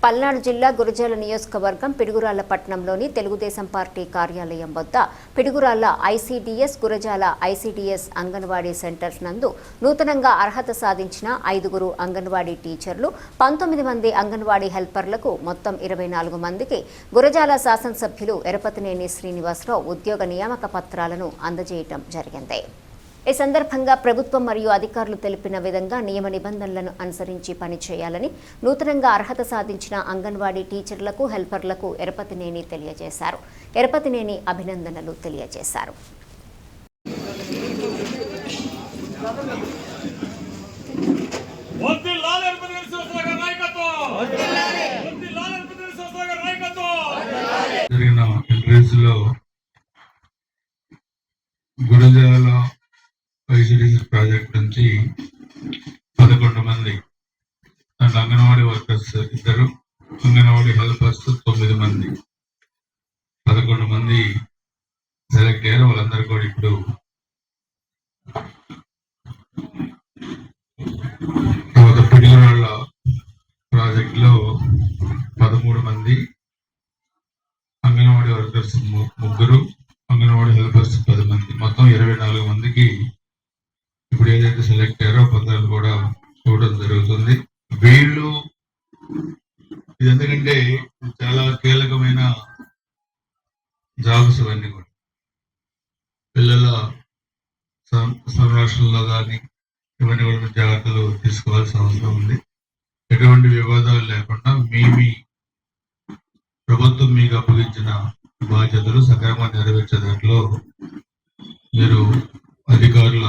పల్నాడు జిల్లా గురజాల నియోజకవర్గం పిడుగురాళ్ల పట్టణంలోని తెలుగుదేశం పార్టీ కార్యాలయం వద్ద Piduguralla ICDS Gurazala ICDS anganwadi centre నందు నూతనంగా అర్హత సాధించిన 5 అంగన్వాడీ టీచర్లు 19 మంది అంగన్వాడీ హెల్పర్లకు మొత్తం 24 మందికి గురజాల శాసనసభ్యులు ఎరపతినేని శ్రీనివాసరావు ఉద్యోగ నియామక పత్రాలను అందజేయడం జరిగింది। ఈ సందర్భంగా ప్రభుత్వం మరియు అధికారులు తెలిపిన విధంగా నియమ నిబంధనలను అనుసరించి పనిచేయాలని నూతనంగా అర్హత సాధించిన అంగన్వాడీ టీచర్లకు హెల్పర్లకు ఎరపతినేని తెలియజేశారు। ఎరపతినేని అభినందనలు తెలియజేశారు। ఐసీడీఎస్ ప్రాజెక్ట్ నుంచి 11 మంది and anganwadi workers 2, anganwadi helpers 9 మంది 11 మంది సెలెక్ట్ అయ్యారు। వాళ్ళందరూ కూడా ఇప్పుడు పిడుగురాళ్ల ప్రాజెక్ట్ లో 13 మంది అంగన్వాడీ వర్కర్స్ 3, అంగన్వాడీ హెల్పర్స్ 10 మంది మొత్తం 24 మందికి ఇప్పుడు ఏదైతే సెలెక్ట్ అయ్యారో పత్రాలు కూడా చూడడం జరుగుతుంది। వీళ్ళు ఇది ఎందుకంటే చాలా కీలకమైన జాబ్స్ ఇవన్నీ కూడా పిల్లల సంరక్షణలో కానీ ఇవన్నీ కూడా జాగ్రత్తలు తీసుకోవాల్సిన అవసరం ఉంది। ఎటువంటి వివాదాలు లేకుండా మీ ప్రభుత్వం మీకు అప్పగించిన బాధ్యతలు సక్రమంగా నెరవేర్చే దాంట్లో మీరు అధికారుల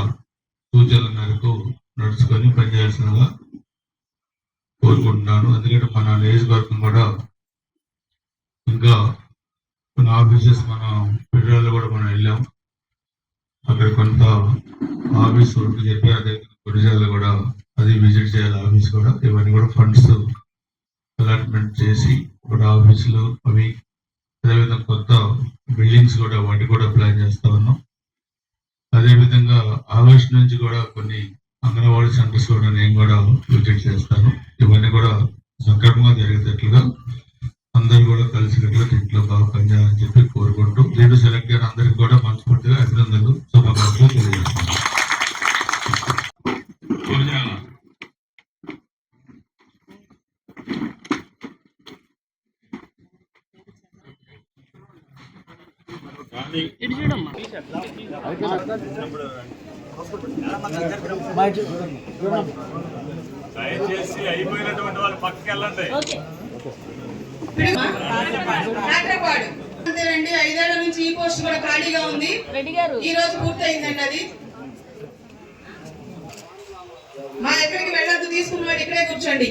సూచనల మేరకు నడుచుకొని పనిచేయాల్సిందిగా కోరుకుంటున్నాను। ఎందుకంటే మన నియోజకవర్గం కూడా ఇంకా కొన్ని ఆఫీసెస్ మనం పిడుగురాళ్లలో కూడా మనం వెళ్ళాం, అక్కడ కొంత ఆఫీస్ వర్క్ చెప్పి అదే గురజాలలో కూడా అది విజిట్ చేయాలి ఆఫీస్ కూడా। ఇవన్నీ కూడా ఫండ్స్ అలాట్మెంట్ చేసి కూడా ఆఫీసులు అవి అదేవిధంగా కొత్త బిల్డింగ్స్ కూడా వాటి కూడా ప్లాన్ చేస్తా ఉన్నాం। అదేవిధంగా ఆగస్టు నుంచి కూడా కొన్ని అంగన్వాడీ సెంటర్స్ కూడా నేను కూడా విజిట్ చేస్తాను। ఇవన్నీ కూడా సక్రమంగా జరిగేటట్లుగా అందరూ కూడా కలిసినట్లుగా దీంట్లో బాగా పనిచేయాలని చెప్పి కోరుకుంటూ దీంట్లో సెలెక్ట్ అయిన అందరికీ కూడా మనస్ఫూర్తిగా అభినందనలు శుభాకాంక్షలు తెలియజేస్తాను। దయచేసి అయిపోయినటువంటి వాళ్ళు పక్కకి వెళ్ళండి। 5 ఏళ్ల నుంచి ఈ పోస్ట్ కూడా ఖాళీగా ఉంది, ఈ రోజు పూర్తయిందండి। అది మా ఎక్కడికి వెళ్ళొద్దు, తీసుకున్న ఇక్కడే కూర్చోండి।